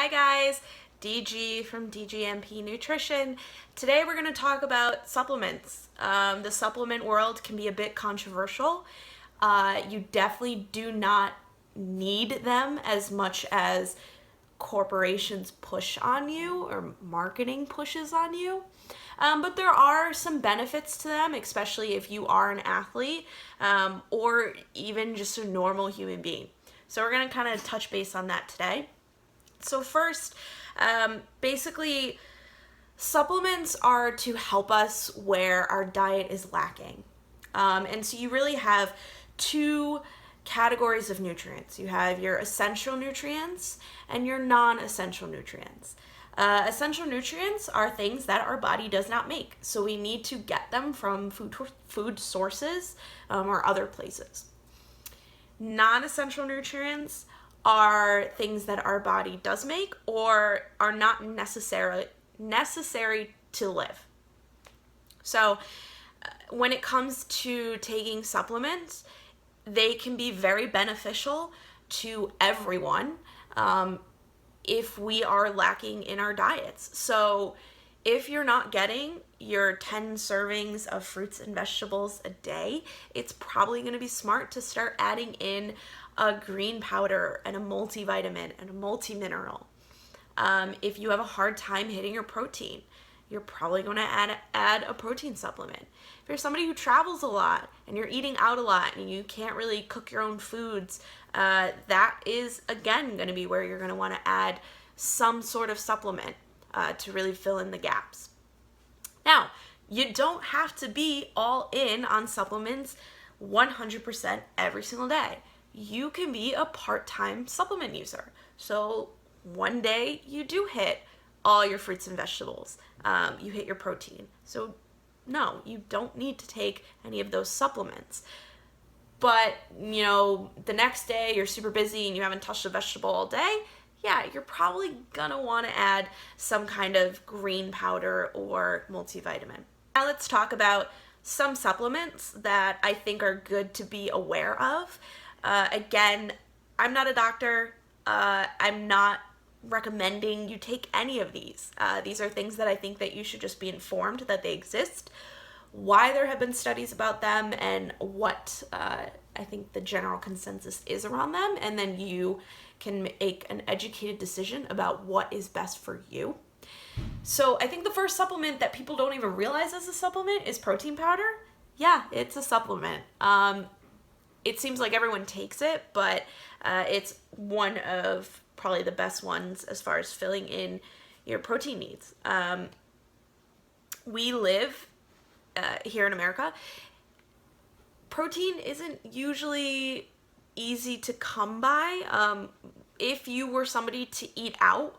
Hi guys, DG from DGMP Nutrition. Today we're going to talk about supplements. The supplement world can be a bit controversial. You definitely do not need them as much as corporations push on you or marketing pushes on you. But there are some benefits to them, especially if you are an athlete or even just a normal human being. So we're going to kind of touch base on that today. So first, basically, supplements are to help us where our diet is lacking. And so you really have two categories of nutrients. You have your essential nutrients and your non-essential nutrients. Essential nutrients are things that our body does not make, so we need to get them from food sources or other places. Non-essential nutrients are things that our body does make or are not necessary to live. So when it comes to taking supplements, they can be very beneficial to everyone if we are lacking in our diets. So if you're not getting your 10 servings of fruits and vegetables a day, it's probably going to be smart to start adding in a green powder and a multivitamin and a multimineral. If you have a hard time hitting your protein, you're probably going to add a protein supplement. If you're somebody who travels a lot and you're eating out a lot and you can't really cook your own foods, that is, again, going to be where you're going to want to add some sort of supplement to really fill in the gaps. Now, you don't have to be all in on supplements 100% every single day. You can be a part-time supplement user. So one day you do hit all your fruits and vegetables. You hit your protein. So no, you don't need to take any of those supplements. But, the next day you're super busy and you haven't touched a vegetable all day, yeah, you're probably gonna want to add some kind of green powder or multivitamin. Now let's talk about some supplements that I think are good to be aware of. Again, I'm not a doctor. I'm not recommending you take any of these. These are things that I think that you should just be informed that they exist, why there have been studies about them, and what I think the general consensus is around them, and then you can make an educated decision about what is best for you. So I think the first supplement that people don't even realize is a supplement is protein powder. Yeah, it's a supplement. It seems like everyone takes it, but it's one of probably the best ones as far as filling in your protein needs. We live here in America. Protein isn't usually easy to come by. If you were somebody to eat out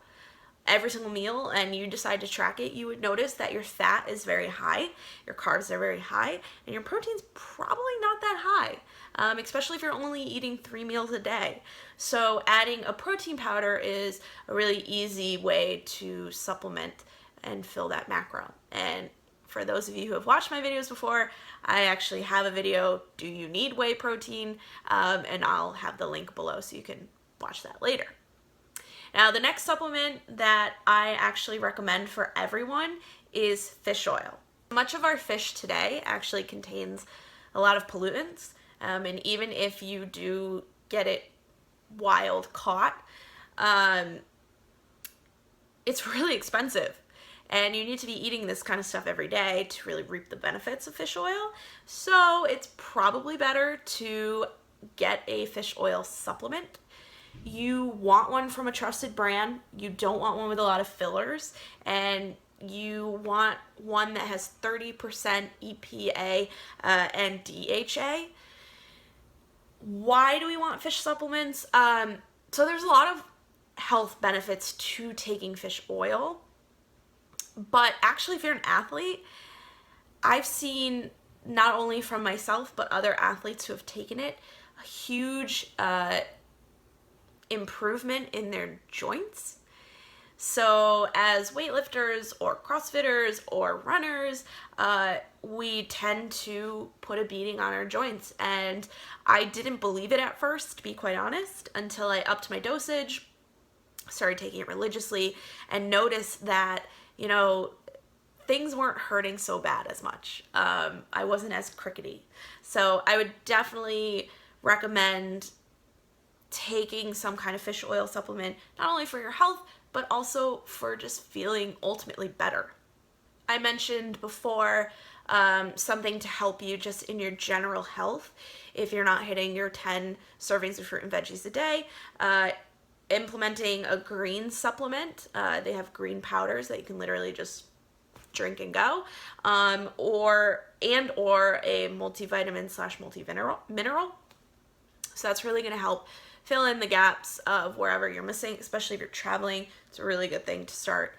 every single meal and you decide to track it, you would notice that your fat is very high, your carbs are very high, and your protein's probably not that high, especially if you're only eating 3 meals a day. So adding a protein powder is a really easy way to supplement and fill that macro. And for those of you who have watched my videos before, I actually have a video, do you need whey protein? And I'll have the link below so you can watch that later. Now, the next supplement that I actually recommend for everyone is fish oil. Much of our fish today actually contains a lot of pollutants, and even if you do get it wild caught, it's really expensive. And you need to be eating this kind of stuff every day to really reap the benefits of fish oil. So it's probably better to get a fish oil supplement. You want one from a trusted brand. You don't want one with a lot of fillers. And you want one that has 30% EPA and DHA. Why do we want fish supplements? So there's a lot of health benefits to taking fish oil. But actually, if you're an athlete, I've seen, not only from myself, but other athletes who have taken it, a huge improvement in their joints. So as weightlifters or CrossFitters or runners, we tend to put a beating on our joints. And I didn't believe it at first, to be quite honest, until I upped my dosage. started taking it religiously and noticed that, you know, things weren't hurting so bad as much. I wasn't as crickety. So I would definitely recommend taking some kind of fish oil supplement, not only for your health, but also for just feeling ultimately better. I mentioned before something to help you just in your general health. If you're not hitting your 10 servings of fruit and veggies a day, implementing a green supplement. They have green powders that you can literally just drink and go, or a multivitamin / multi-mineral. So that's really going to help fill in the gaps of wherever you're missing, especially if you're traveling. It's a really good thing to start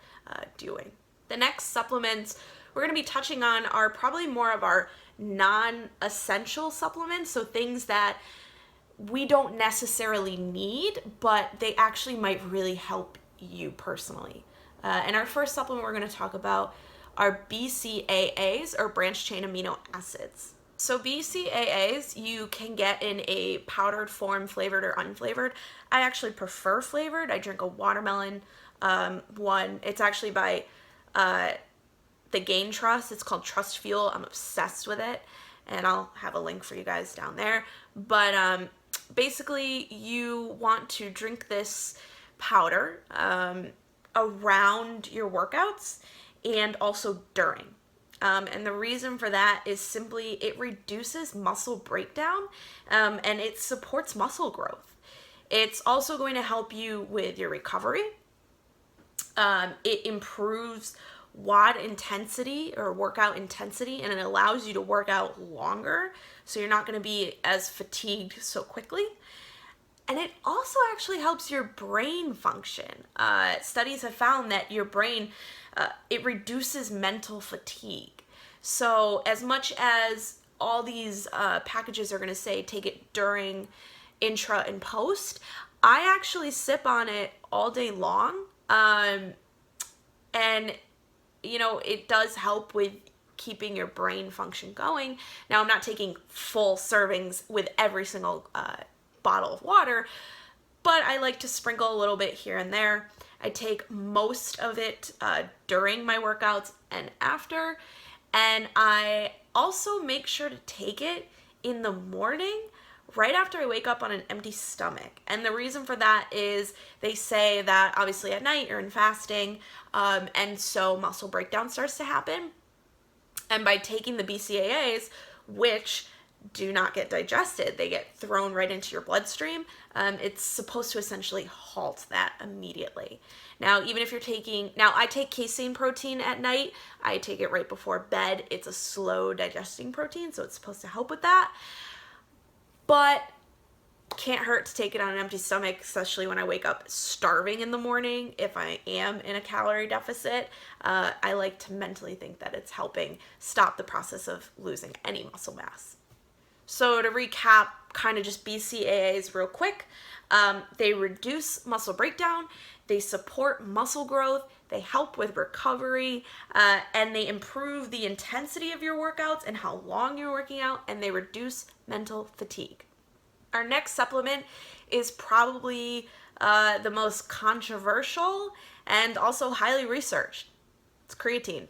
doing. The next supplements we're going to be touching on are probably more of our non-essential supplements, so things that we don't necessarily need, but they actually might really help you personally. And our first supplement we're going to talk about are BCAAs, or branched chain amino acids. So BCAAs you can get in a powdered form, flavored or unflavored. I actually prefer flavored. I drink a watermelon one. It's actually by TheGainTrust. It's called TrustFuel. I'm obsessed with it, and I'll have a link for you guys down there. But basically, you want to drink this powder around your workouts and also during. And the reason for that is simply it reduces muscle breakdown and it supports muscle growth. It's also going to help you with your recovery. It improves WOD intensity or workout intensity, and it allows you to work out longer, so you're not going to be as fatigued so quickly. And it also actually helps your brain function. Studies have found that your brain, it reduces mental fatigue. So as much as all these packages are going to say take it during, intra, and post, I actually sip on it all day long. And, you know, it does help with keeping your brain function going. Now, I'm not taking full servings with every single bottle of water, but I like to sprinkle a little bit here and there. I take most of it during my workouts and after, and I also make sure to take it in the morning right after I wake up on an empty stomach. And the reason for that is they say that obviously at night you're in fasting, and so muscle breakdown starts to happen. And by taking the BCAAs, which do not get digested, they get thrown right into your bloodstream, it's supposed to essentially halt that immediately. Now, even if you're taking, now I take casein protein at night, I take it right before bed. It's a slow digesting protein, so it's supposed to help with that. But can't hurt to take it on an empty stomach, especially when I wake up starving in the morning. If I am in a calorie deficit, I like to mentally think that it's helping stop the process of losing any muscle mass. So to recap, kind of just BCAAs real quick, they reduce muscle breakdown, they support muscle growth, they help with recovery, and they improve the intensity of your workouts and how long you're working out, and they reduce mental fatigue. Our next supplement is probably the most controversial and also highly researched. It's creatine.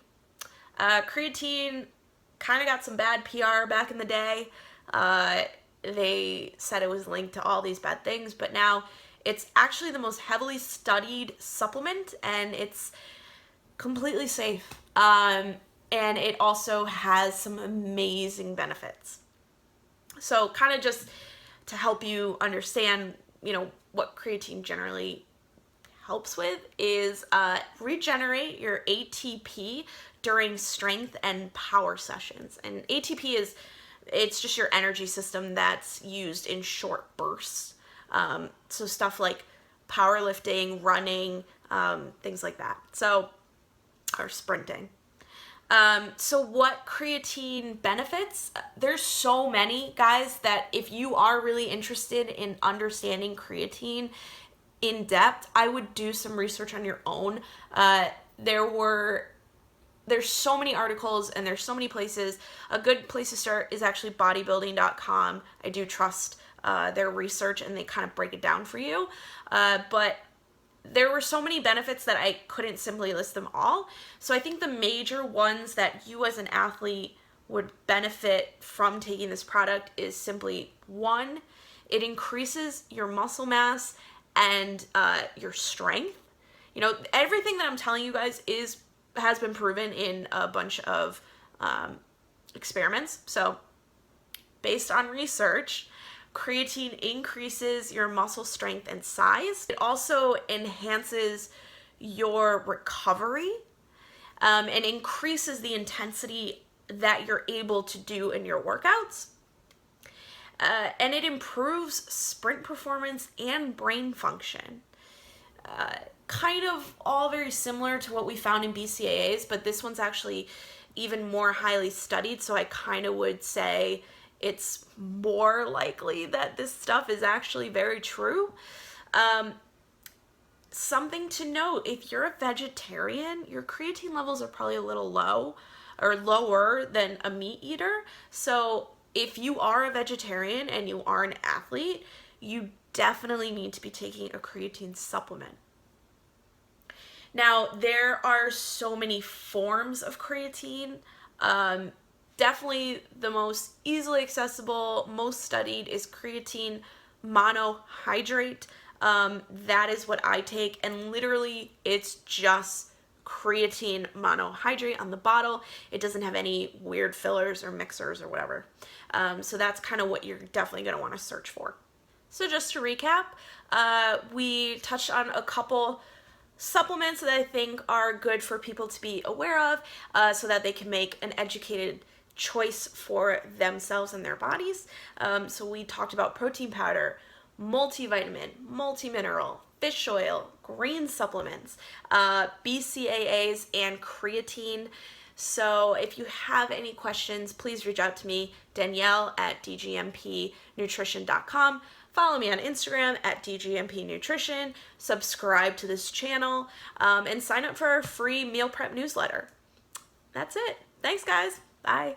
Creatine kind of got some bad PR back in the day. They said it was linked to all these bad things, but now it's actually the most heavily studied supplement, and it's completely safe. And it also has some amazing benefits. So kind of just to help you understand, you know, what creatine generally helps with is regenerate your ATP during strength and power sessions. And ATP it's just your energy system that's used in short bursts. So stuff like powerlifting, running, things like that. So, or sprinting. So what creatine benefits? There's so many, guys, that if you are really interested in understanding creatine in depth, I would do some research on your own. There's so many articles and there's so many places. A good place to start is actually bodybuilding.com. I do trust their research and they kind of break it down for you. But there were so many benefits that I couldn't simply list them all. So I think the major ones that you as an athlete would benefit from taking this product is simply, one, it increases your muscle mass and your strength. You know, everything that I'm telling you guys has been proven in a bunch of experiments. So based on research, creatine increases your muscle strength and size. It also enhances your recovery and increases the intensity that you're able to do in your workouts. And it improves sprint performance and brain function. Kind of all very similar to what we found in BCAAs, but this one's actually even more highly studied, so I kind of would say it's more likely that this stuff is actually very true. Something to note, if you're a vegetarian, your creatine levels are probably a little low or lower than a meat eater. So if you are a vegetarian and you are an athlete, you definitely need to be taking a creatine supplement. Now, there are so many forms of creatine. Definitely the most easily accessible, most studied is creatine monohydrate. That is what I take, and literally it's just creatine monohydrate on the bottle. It doesn't have any weird fillers or mixers or whatever. So that's kind of what you're definitely going to want to search for. So just to recap, we touched on a couple supplements that I think are good for people to be aware of so that they can make an educated choice for themselves and their bodies. So we talked about protein powder, multivitamin, multimineral, fish oil, green supplements, BCAAs, and creatine. So if you have any questions, please reach out to me, Danielle at dgmpnutrition.com. Follow me on Instagram at dgmpnutrition, subscribe to this channel, and sign up for our free meal prep newsletter. That's it. Thanks, guys. Bye.